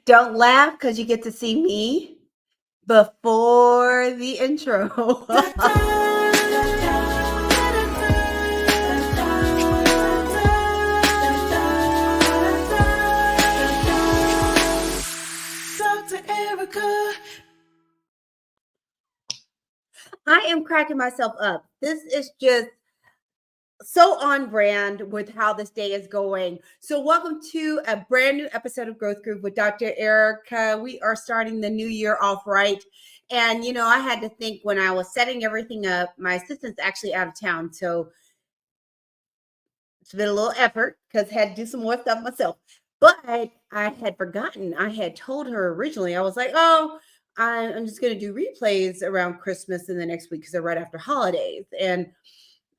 Don't laugh because you get to see me before the intro. Dr. Erica. I am cracking myself up. This is just so on brand with how this day is going. So, welcome to a brand new episode of Growth Group with Dr. Erica. We are starting the new year off right. And, I had to think when I was setting everything up, my assistant's actually out of town. So, it's been a little effort because I had to do some more stuff myself. But I had forgotten. I had told her originally, I was like, oh, I'm just going to do replays around Christmas in the next week because they're right after holidays. And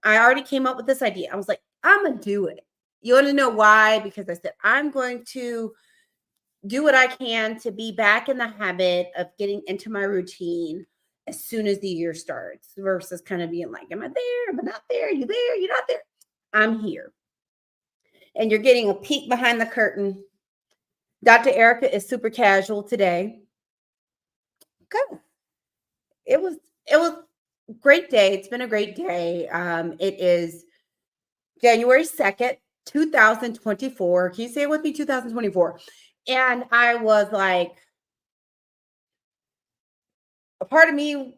I already came up with this idea. I was like, I'm going to do it. You want to know why? Because I said, I'm going to do what I can to be back in the habit of getting into my routine as soon as the year starts versus kind of being like, am I there? Am I not there? Are you there? You're not there. I'm here. And you're getting a peek behind the curtain. Dr. Erica is super casual today. Good. It was a great day. It's been a great day. It is January 2nd, 2024. Can you say it with me? 2024. And I was like, a part of me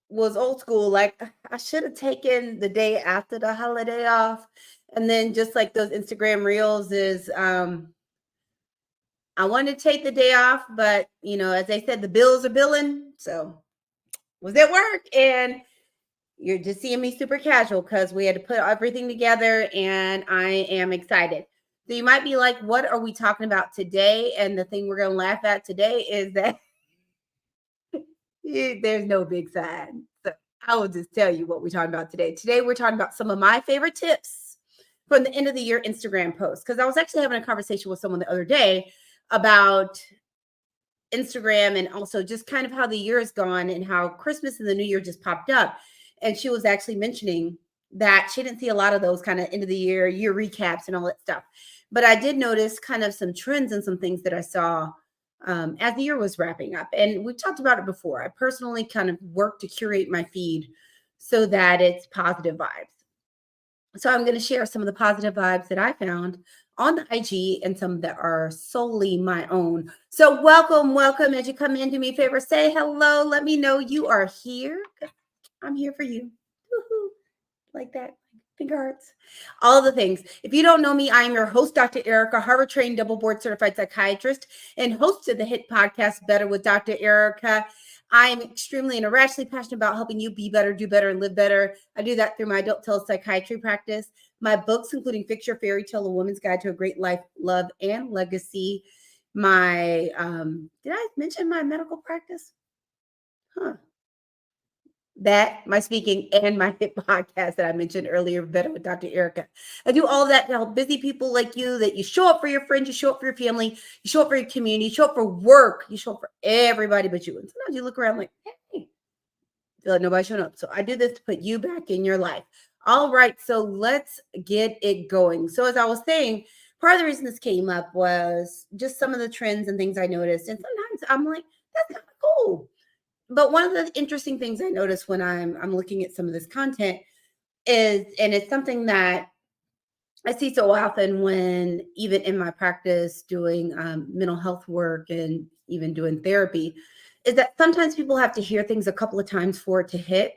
was old school. Like, I should have taken the day after the holiday off. And then just like those Instagram reels is, I wanted to take the day off, but as they said, the bills are billing. So was at work and you're just seeing me super casual because we had to put everything together and I am excited. So you might be like, what are we talking about today? And the thing we're going to laugh at today is that there's no big sign. So I will just tell you what we're talking about today. Today, we're talking about some of my favorite tips from the end of the year Instagram posts. Because I was actually having a conversation with someone the other day about Instagram and also just kind of how the year has gone and how Christmas and the New Year just popped up. And she was actually mentioning that she didn't see a lot of those kind of end of the year recaps and all that stuff. But I did notice kind of some trends and some things that I saw as the year was wrapping up. And we've talked about it before. I personally kind of work to curate my feed so that it's positive vibes. So I'm going to share some of the positive vibes that I found on the IG and some that are solely my own. So welcome. As you come in, do me a favor, say hello. Let me know you are here. I'm here for you. Woo-hoo. Like that. Finger hearts. All the things. If you don't know me, I am your host, Dr. Erica, Harvard-trained, double board certified psychiatrist and host of the hit podcast, Better with Dr. Erica. I am extremely and irrationally passionate about helping you be better, do better, and live better. I do that through my adult telepsychiatry practice, my books, including Fix Your Fairy Tale, A Woman's Guide to a Great Life, Love, and Legacy. My, did I mention my medical practice? That, my speaking, and my hit podcast that I mentioned earlier, Better with Dr. Erica. I do all of that to help busy people like you, that you show up for your friends, you show up for your family, you show up for your community, you show up for work, you show up for everybody but you. And sometimes you look around like, hey, feel like nobody's showing up. So I do this to put you back in your life. All right, so let's get it going. So as I was saying, part of the reason this came up was just some of the trends and things I noticed. And sometimes I'm like, that's kind of cool. But one of the interesting things I notice when I'm looking at some of this content is, and it's something that I see so often when even in my practice doing mental health work and even doing therapy, is that sometimes people have to hear things a couple of times for it to hit.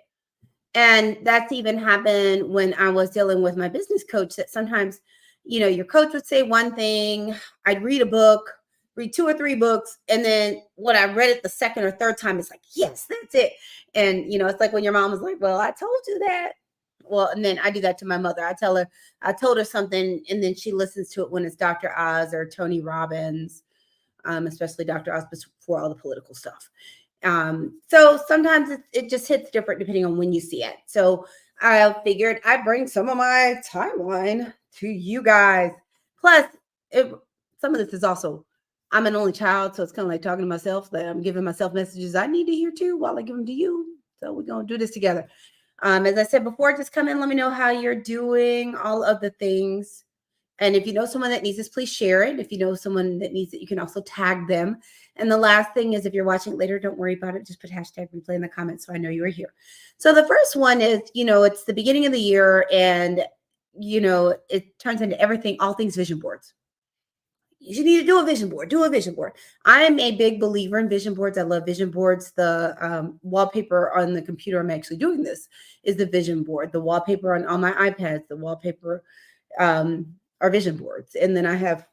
And that's even happened when I was dealing with my business coach, that sometimes, your coach would say one thing, I'd read a book, read 2 or 3 books. And then when I read it the second or third time, it's like, yes, that's it. And, it's like when your mom was like, well, I told you that. Well, and then I do that to my mother. I told her something, and then she listens to it when it's Dr. Oz or Tony Robbins, especially Dr. Oz before all the political stuff. So sometimes it just hits different depending on when you see it. So I figured I'd bring some of my timeline to you guys. Plus, some of this is also, I'm an only child, so it's kind of like talking to myself, that I'm giving myself messages I need to hear too while I give them to you. So we're going to do this together. As I said before, just come in, let me know how you're doing, all of the things. And if you know someone that needs this, please share it. If you know someone that needs it, you can also tag them. And the last thing is, if you're watching it later, don't worry about it. Just put hashtag replay in the comments so I know you were here. So the first one is, it's the beginning of the year, and, it turns into everything, all things vision boards. You need to do a vision board. Do a vision board. I am a big believer in vision boards. I love vision boards. The wallpaper on the computer, I'm actually doing this, is the vision board. The wallpaper on my iPads, the wallpaper are vision boards. And then I have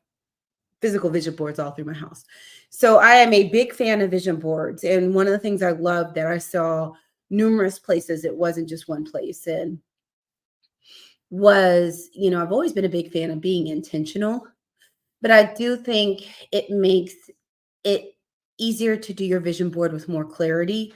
physical vision boards all through my house. So I am a big fan of vision boards. And one of the things I love that I saw numerous places, it wasn't just one place, and was, I've always been a big fan of being intentional. But I do think it makes it easier to do your vision board with more clarity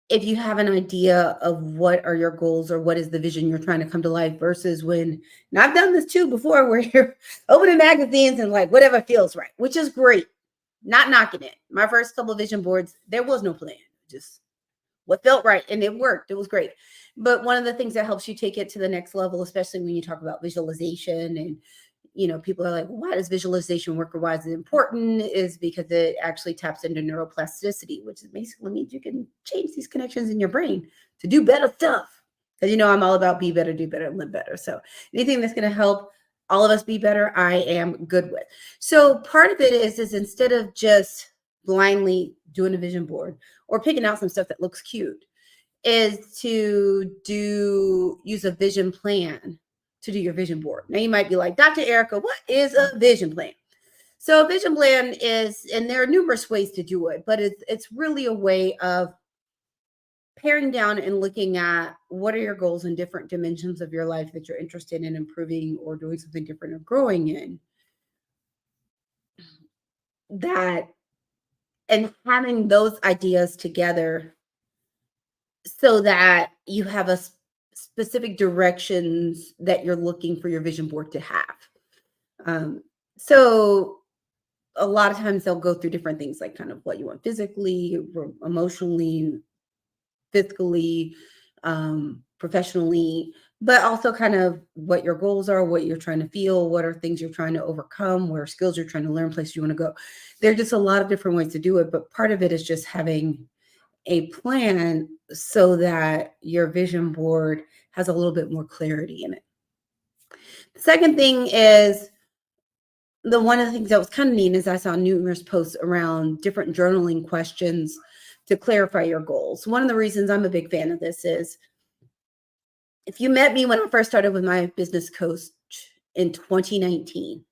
if you have an idea of what are your goals or what is the vision you're trying to come to life, versus when, and I've done this too before, where you're opening magazines and like whatever feels right, which is great. Not knocking it. My first couple of vision boards, there was no plan, just what felt right, and it worked. It was great. But one of the things that helps you take it to the next level, especially when you talk about visualization, and people are like, well, why does visualization work, or why is it important? Is because it actually taps into neuroplasticity, which basically means you can change these connections in your brain to do better stuff. Because I'm all about be better, do better, and live better. So anything that's going to help all of us be better, I am good with. So part of it is instead of just blindly doing a vision board or picking out some stuff that looks cute, is to use a vision plan to do your vision board. Now you might be like, Dr. Erica, what is a vision plan? So a vision plan is, and there are numerous ways to do it, but it's really a way of paring down and looking at what are your goals in different dimensions of your life that you're interested in improving or doing something different or growing in. That, and having those ideas together so that you have a specific directions that you're looking for your vision board to have. So a lot of times they'll go through different things, like kind of what you want physically, emotionally, physically, professionally, but also kind of what your goals are, what you're trying to feel, what are things you're trying to overcome, where skills you're trying to learn, places you want to go. There are just a lot of different ways to do it, but part of it is just having a plan so that your vision board has a little bit more clarity in it. The second thing is, one of the things that was kind of neat is I saw numerous posts around different journaling questions to clarify your goals. One of the reasons I'm a big fan of this is, if you met me when I first started with my business coach in 2019,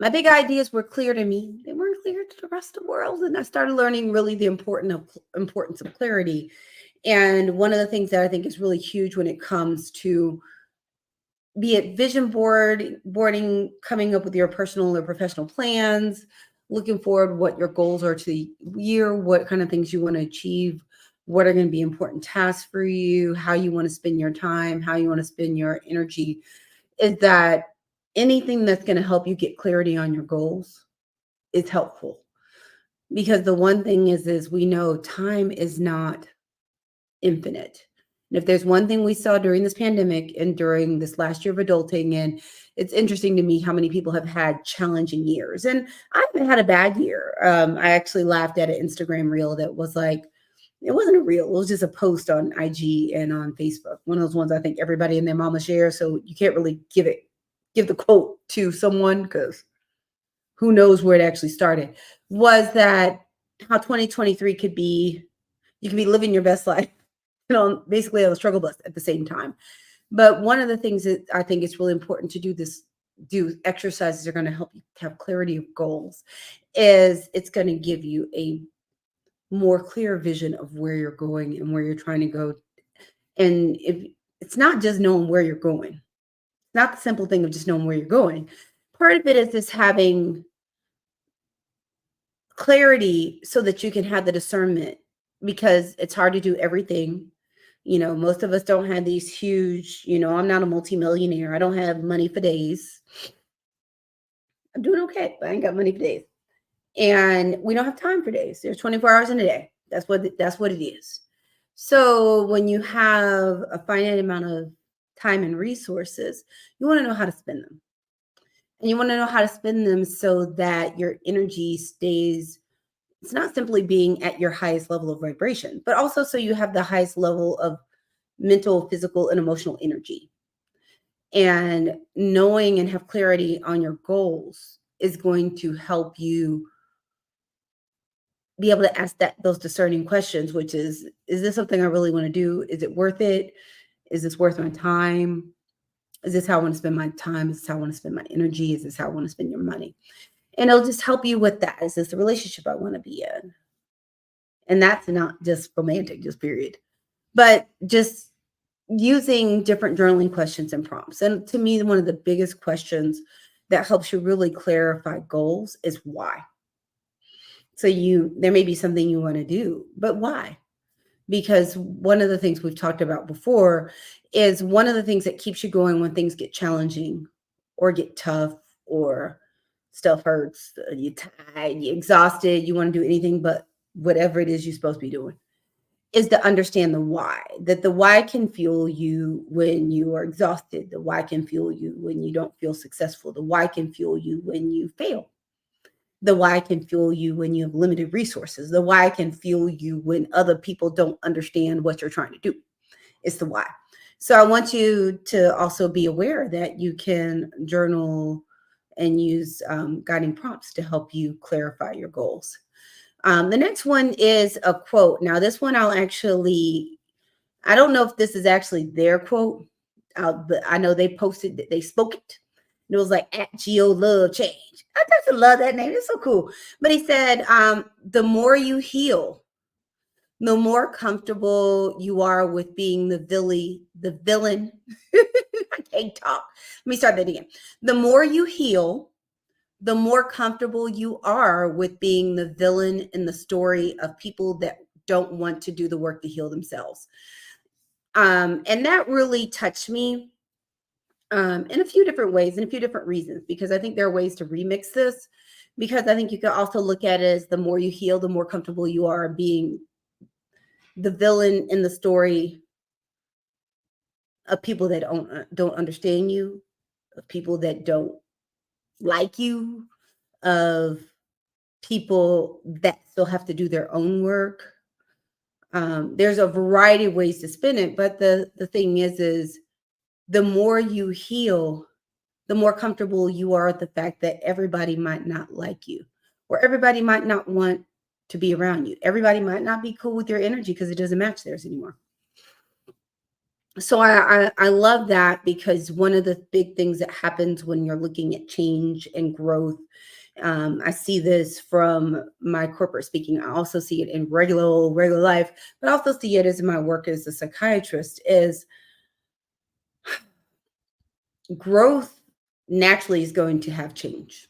my big ideas were clear to me. They weren't clear to the rest of the world. And I started learning really the importance of clarity. And one of the things that I think is really huge when it comes to, be it vision boarding, coming up with your personal or professional plans, looking forward what your goals are to the year, what kind of things you want to achieve, what are going to be important tasks for you, how you want to spend your time, how you want to spend your energy, is that anything that's going to help you get clarity on your goals is helpful. Because the one thing is we know time is not infinite. And if there's one thing we saw during this pandemic and during this last year of adulting, and it's interesting to me how many people have had challenging years. And I haven't had a bad year. I actually laughed at an Instagram reel that was like, it wasn't a reel, it was just a post on IG and on Facebook. One of those ones I think everybody and their mama shares. So you can't really give the quote to someone, because who knows where it actually started. Was that how 2023 could be? You can be living your best life, basically on a struggle bus at the same time. But one of the things that I think is really important to do exercises are going to help you have clarity of goals, is it's going to give you a more clear vision of where you're going and where you're trying to go. And if it's not just knowing where you're going, not the simple thing of just knowing where you're going. Part of it is this having clarity so that you can have the discernment, because it's hard to do everything. Most of us don't have these huge, I'm not a multimillionaire. I don't have money for days. I'm doing okay, but I ain't got money for days. And we don't have time for days. There's 24 hours in a day. That's what it is. So when you have a finite amount of time and resources, you want to know how to spend them. And you want to know how to spend them so that your energy stays, it's not simply being at your highest level of vibration, but also so you have the highest level of mental, physical, and emotional energy. And knowing and have clarity on your goals is going to help you be able to ask those discerning questions, which is this something I really want to do? Is it worth it? Is this worth my time? Is this how I want to spend my time? Is this how I want to spend my energy? Is this how I want to spend your money? And it'll just help you with that. Is this the relationship I want to be in? And that's not just romantic, just period. But just using different journaling questions and prompts. And to me, one of the biggest questions that helps you really clarify goals is why. So there may be something you want to do, but why? Because one of the things we've talked about before is one of the things that keeps you going when things get challenging or get tough or stuff hurts, you're tired, you're exhausted, you want to do anything but whatever it is you're supposed to be doing, is to understand the why. That the why can fuel you when you are exhausted. The why can fuel you when you don't feel successful. The why can fuel you when you fail. The why can fuel you when you have limited resources. The why can fuel you when other people don't understand what you're trying to do. It's the why. So I want you to also be aware that you can journal and use guiding prompts to help you clarify your goals. The next one is a quote. Now, this one I don't know if this is actually their quote, but I know they posted that they spoke it. And it was like at Geo Love Change. I just love that name. It's so cool. But he said, the more you heal, the more comfortable you are with being the villain. I can't talk. Let me start that again. The more you heal, the more comfortable you are with being the villain in the story of people that don't want to do the work to heal themselves. And that really touched me in a few different ways, in a few different reasons, because I think there are ways to remix this. Because I think you can also look at it as the more you heal, the more comfortable you are being the villain in the story of people that don't understand you, of people that don't like you, of people that still have to do their own work. There's a variety of ways to spin it, but the thing is the more you heal, the more comfortable you are with the fact that everybody might not like you, or everybody might not want to be around you. Everybody might not be cool with your energy because it doesn't match theirs anymore. So I love that, because one of the big things that happens when you're looking at change and growth, I see this from my corporate speaking. I also see it in regular life, but I also see it as my work as a psychiatrist, is growth naturally is going to have change.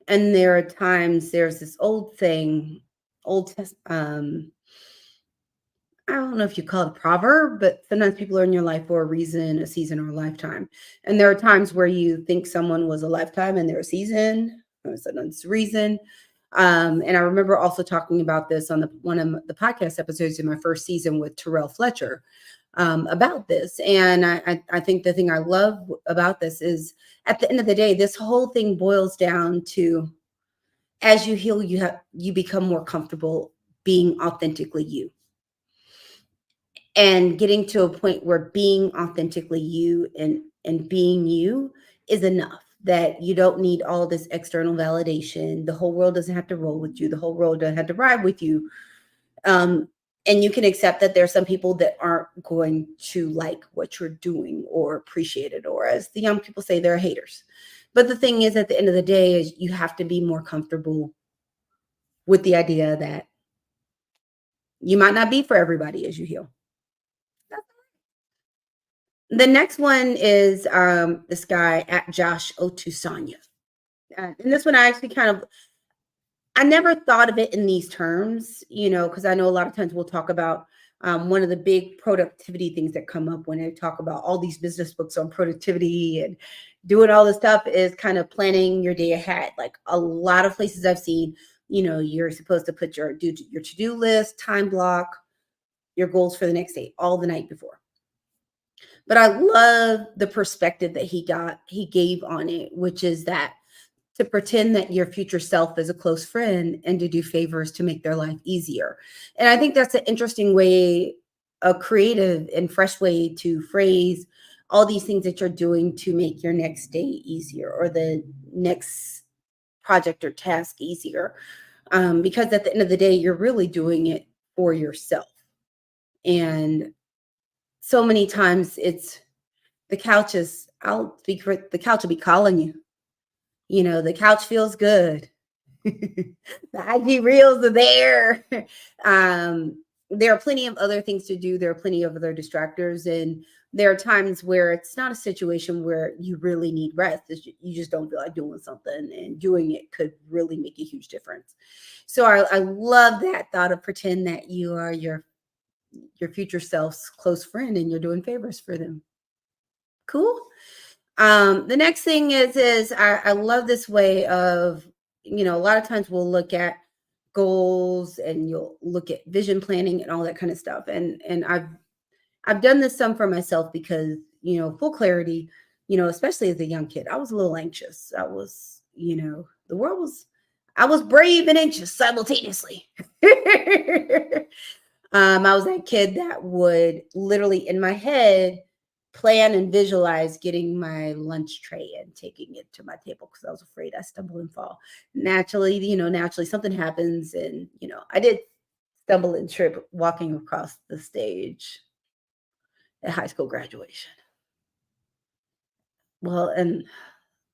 And there are times, there's this old thing, I don't know if you call it a proverb, but sometimes people are in your life for a reason, a season, or a lifetime. And there are times where you think someone was a lifetime and they're a season, or someone's reason. And I remember also talking about this on one of the podcast episodes in my first season with Terrell Fletcher about this. And I think the thing I love about this is, at the end of the day, this whole thing boils down to, as you heal, you become more comfortable being authentically you. And getting to a point where being authentically you and being you is enough, that you don't need all this external validation. The whole world doesn't have to roll with you. The whole world doesn't have to ride with you. And you can accept that there's some people that aren't going to like what you're doing or appreciate it, or as the young people say, they're haters. But the thing is, at the end of the day, is you have to be more comfortable with the idea that you might not be for everybody as you heal. The next one is this guy at Josh Otusanya. And this one I actually I never thought of it in these terms, because I know a lot of times we'll talk about one of the big productivity things that come up when I talk about all these business books on productivity and doing all this stuff, is kind of planning your day ahead. Like a lot of places I've seen, you're supposed to put your to-do list, time block, your goals for the next day, all the night before. But I love the perspective that he gave on it, which is that to pretend that your future self is a close friend and to do favors to make their life easier. And I think that's an interesting way, a creative and fresh way to phrase all these things that you're doing to make your next day easier or the next project or task easier. Because at the end of the day, you're really doing it for yourself. And so many times it's the couch is, I'll speak for the couch will be calling you. You know, the couch feels good. The IG reels are there. There are plenty of other things to do. There are plenty of other distractors. And there are times where it's not a situation where you really need rest. You just don't feel like doing something, and doing it could really make a huge difference. So I love that thought of pretend that you are your future self's close friend and you're doing favors for them. Cool. The next thing is I love this way of, a lot of times we'll look at goals and you'll look at vision planning and all that kind of stuff. And I've done this some for myself because, full clarity, especially as a young kid, I was a little anxious. I was, I was brave and anxious simultaneously. I was that kid that would literally in my head plan and visualize getting my lunch tray and taking it to my table because I was afraid I stumble and fall. Naturally something happens, and I did stumble and trip walking across the stage at high school graduation. Well, and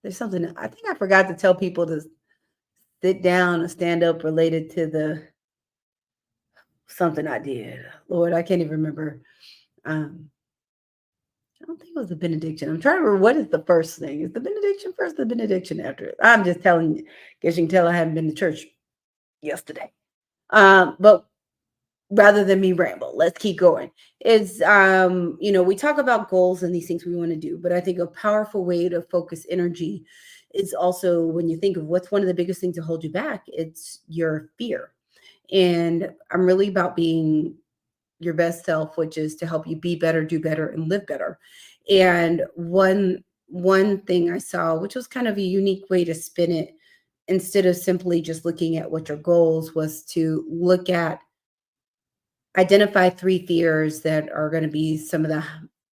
there's something I think I forgot to tell people to sit down and stand up related to the something I did. Lord, I can't even remember. Um, I don't think it was the benediction. I'm trying to remember what is the first thing. Is the benediction first, the benediction after it? I'm just telling you, guess you can tell I haven't been to church yesterday. But rather than me ramble, let's keep going. Is we talk about goals and these things we want to do, but I think a powerful way to focus energy is also when you think of what's one of the biggest things to hold you back, it's your fear. And I'm really about being your best self, which is to help you be better, do better, and live better. And one thing I saw, which was kind of a unique way to spin it, instead of simply just looking at what your goals was to look at, identify 3 fears that are going to be some of the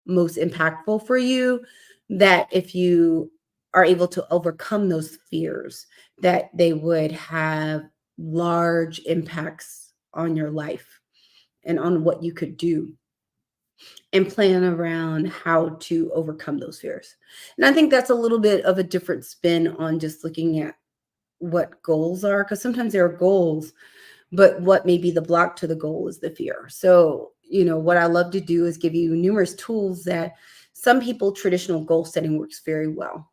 most impactful for you, that if you are able to overcome those fears, that they would have large impacts on your life and on what you could do, and plan around how to overcome those fears. And I think that's a little bit of a different spin on just looking at what goals are, because sometimes there are goals, but what may be the block to the goal is the fear. So, what I love to do is give you numerous tools that some people, traditional goal setting works very well.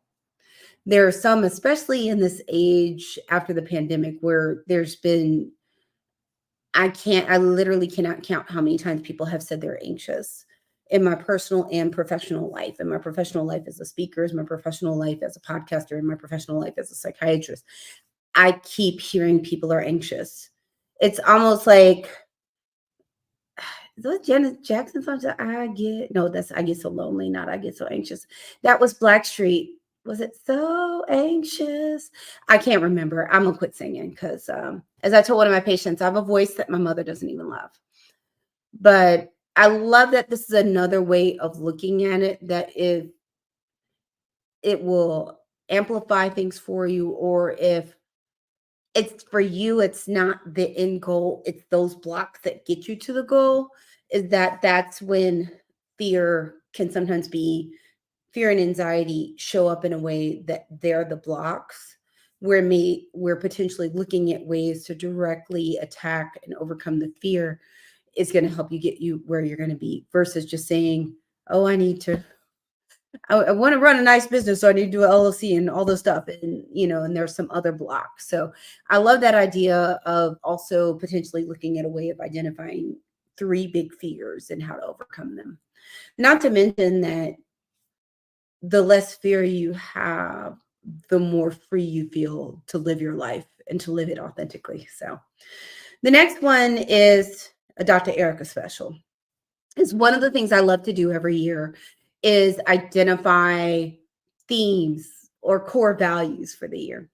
There are some, especially in this age after the pandemic, where there's been, I literally cannot count how many times people have said they're anxious in my personal and professional life. In my professional life as a speaker, in my professional life as a podcaster, in my professional life as a psychiatrist, I keep hearing people are anxious. It's almost like, is that Janet Jackson song? I get so lonely, not I get so anxious. That was Blackstreet. Was it so anxious? I can't remember. I'm gonna quit singing because, as I told one of my patients, I have a voice that my mother doesn't even love. But I love that this is another way of looking at it, that if it will amplify things for you, or if it's for you, it's not the end goal, it's those blocks that get you to the goal, is that's when fear can sometimes be, fear and anxiety show up in a way that they're the blocks, where we're potentially looking at ways to directly attack and overcome the fear is going to help you get you where you're going to be, versus just saying, oh, I want to run a nice business, so I need to do an LLC and all this stuff. And there's some other blocks. So I love that idea of also potentially looking at a way of identifying 3 big fears and how to overcome them. Not to mention that the less fear you have, the more free you feel to live your life and to live it authentically. So the next one is a Dr. Erica special. It's one of the things I love to do every year, is identify themes or core values for the year.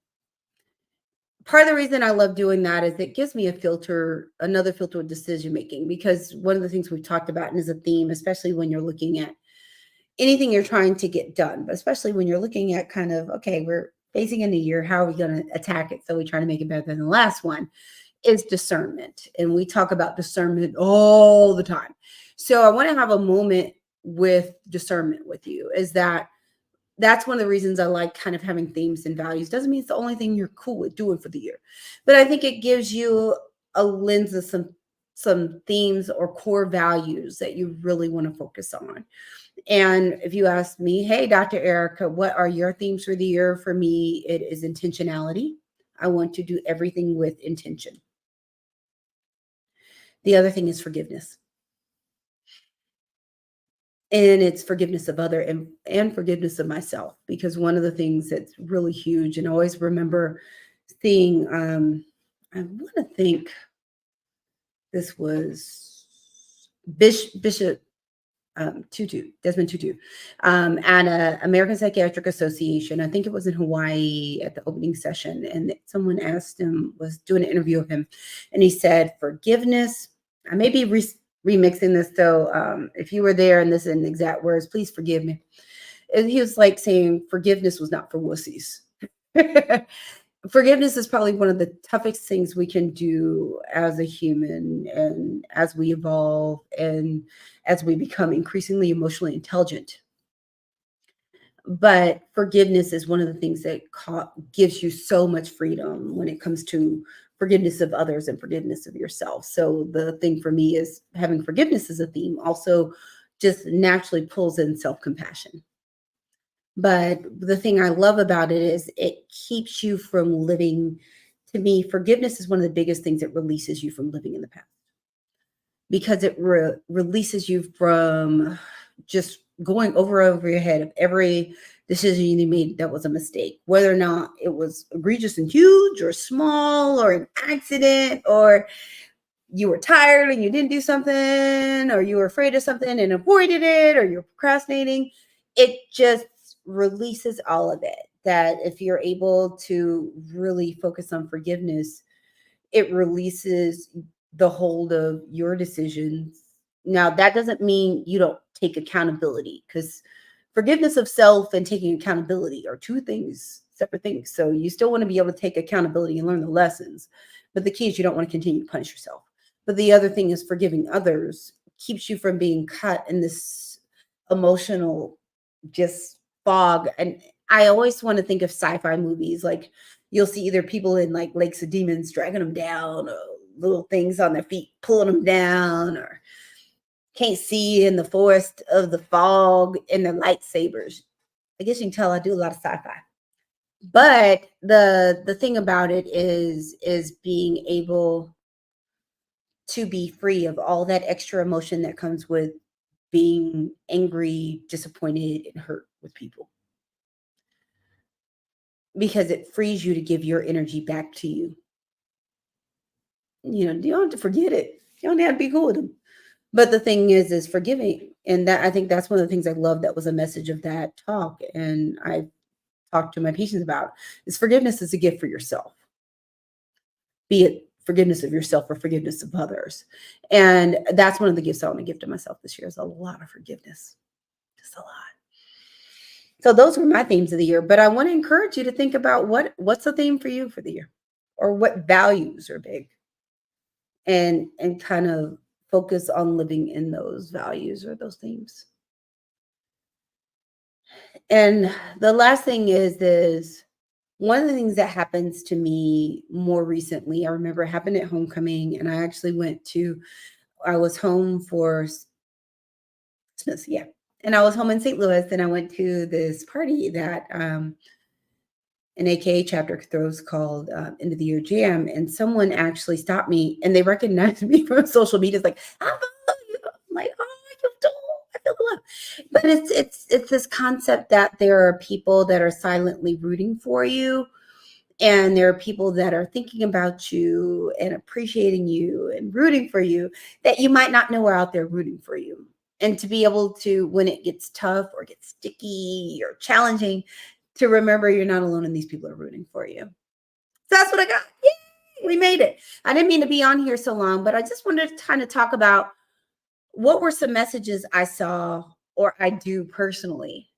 Part of the reason I love doing that is it gives me a filter, another filter of decision making, because one of the things we've talked about and is a theme, especially when you're looking at anything you're trying to get done, but especially when you're looking at kind of, okay, we're facing a new year, how are we going to attack it? So we try to make it better than the last one, is discernment. And we talk about discernment all the time. So I want to have a moment with discernment with you, is that that's one of the reasons I like kind of having themes and values. Doesn't mean it's the only thing you're cool with doing for the year, but I think it gives you a lens of some themes or core values that you really want to focus on. And if you ask me, hey, Dr. Erica, what are your themes for the year? For me, it is intentionality. I want to do everything with intention. The other thing is forgiveness. And it's forgiveness of other and forgiveness of myself, because one of the things that's really huge, and I always remember seeing, I want to think this was Bishop Tutu, Desmond Tutu, at a American Psychiatric Association. I think it was in Hawaii at the opening session, and someone asked him, was doing an interview of him, and he said, "Forgiveness." I may be remixing this, so if you were there and this is in exact words, please forgive me. And he was like saying, "Forgiveness was not for wussies." Forgiveness is probably one of the toughest things we can do as a human, and as we evolve and as we become increasingly emotionally intelligent. But forgiveness is one of the things that gives you so much freedom when it comes to forgiveness of others and forgiveness of yourself. So the thing for me is having forgiveness as a theme also just naturally pulls in self-compassion. But the thing I love about it is it keeps you from living. To me, forgiveness is one of the biggest things that releases you from living in the past, because it releases you from just going over your head of every decision you made that was a mistake, whether or not it was egregious and huge or small or an accident, or you were tired and you didn't do something, or you were afraid of something and avoided it, or you're procrastinating. It just releases all of it. That if you're able to really focus on forgiveness, it releases the hold of your decisions. Now, that doesn't mean you don't take accountability, because forgiveness of self and taking accountability are two things, separate things. So you still want to be able to take accountability and learn the lessons. But the key is you don't want to continue to punish yourself. But the other thing is forgiving others keeps you from being caught in this emotional just fog. And I always want to think of sci-fi movies. Like, you'll see either people in like lakes of demons dragging them down, or little things on their feet pulling them down, or can't see in the forest of the fog in their lightsabers. I guess you can tell I do a lot of sci-fi. But the thing about it is being able to be free of all that extra emotion that comes with being angry, disappointed, and hurt with people, because it frees you to give your energy back to you. You don't have to forget it. You don't have to be cool with them. But the thing is forgiving. And that, I think that's one of the things I love that was a message of that talk. And I talked to my patients about, is forgiveness is a gift for yourself, be it forgiveness of yourself or forgiveness of others. And that's one of the gifts I want to give to myself this year, is a lot of forgiveness. Just a lot. So those were my themes of the year. But I want to encourage you to think about what's the theme for you for the year, or what values are big, and kind of focus on living in those values or those themes. And the last thing is one of the things that happens to me more recently. I remember it happened at homecoming, and I actually I was home for Christmas, yeah. And I was home in St. Louis, and I went to this party that an AKA chapter throws called End of the Year Jam. And someone actually stopped me, and they recognized me from social media. It's like, I follow you. I'm like, oh, you do. I feel the love. But it's this concept that there are people that are silently rooting for you, and there are people that are thinking about you and appreciating you and rooting for you, that you might not know are out there rooting for you. And to be able to, when it gets tough or gets sticky or challenging, to remember you're not alone and these people are rooting for you. So that's what I got. Yay, we made it. I didn't mean to be on here so long, but I just wanted to kind of talk about what were some messages I saw or I do personally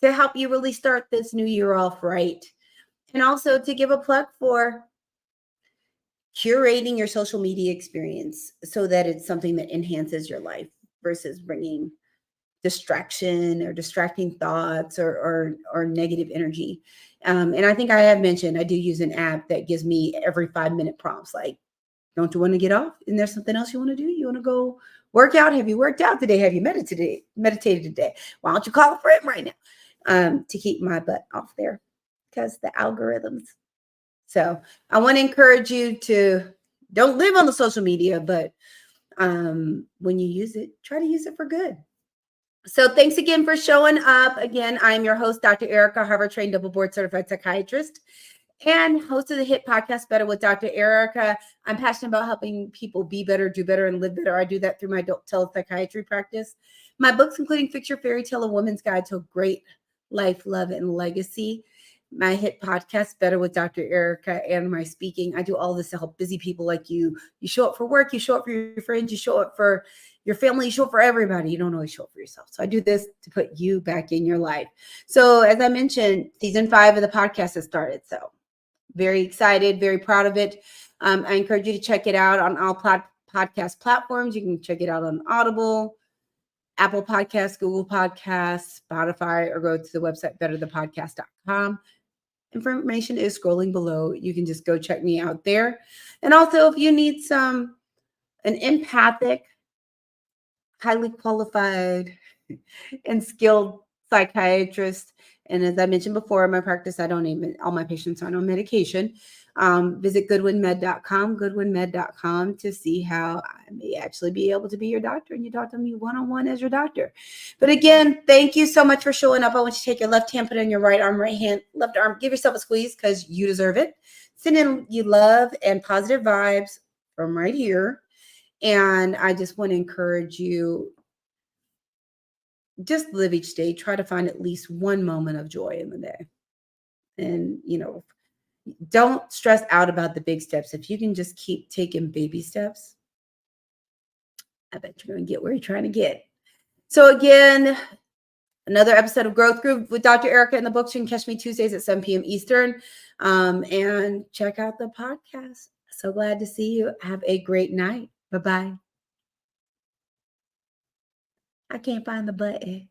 to help you really start this new year off right. And also to give a plug for curating your social media experience so that it's something that enhances your life versus bringing distraction or distracting thoughts or negative energy. And I think I have mentioned I do use an app that gives me every 5-minute prompts like, don't you want to get off? Isn't there something else you want to do? You want to go work out? Have you worked out today? Have you meditated today? Why don't you call a friend right now to keep my butt off there because the algorithms. So I want to encourage you to don't live on the social media, but when you use it, try to use it for good. So thanks again for showing up. Again, I'm your host, Dr. Erica, Harvard-trained double board certified psychiatrist and host of the hit podcast, Better with Dr. Erica. I'm passionate about helping people be better, do better, and live better. I do that through my adult telepsychiatry practice. My books, including Fix Your Fairy Tale, A Woman's Guide to a Great Life, Love, and Legacy. My hit podcast, Better with Dr. Erica, and my speaking. I do all this to help busy people like you. You show up for work, you show up for your friends, you show up for your family, you show up for everybody. You don't always show up for yourself. So I do this to put you back in your life. So as I mentioned, season 5 of the podcast has started. So very excited, very proud of it. I encourage you to check it out on all podcast platforms. You can check it out on Audible, Apple Podcasts, Google Podcasts, Spotify, or go to the website betterthepodcast.com. Information is scrolling below. You can just go check me out there. And also, if you need an empathic, highly qualified, and skilled psychiatrist, and as I mentioned before, in my practice, I don't even, all my patients aren't on medication. Visit goodwinmed.com to see how I may actually be able to be your doctor and you talk to me one-on-one as your doctor. But again, thank you so much for showing up. I want you to take your left hand, put it on your right arm, left arm, give yourself a squeeze because you deserve it. Send in you love and positive vibes from right here. And I just want to encourage you, just live each day. Try to find at least one moment of joy in the day. And, don't stress out about the big steps. If you can just keep taking baby steps, I bet you're going to get where you're trying to get. So again, another episode of Growth Groove with Dr. Erica in the books. You can catch me Tuesdays at 7 p.m. Eastern. And check out the podcast. So glad to see you. Have a great night. Bye-bye. I can't find the button.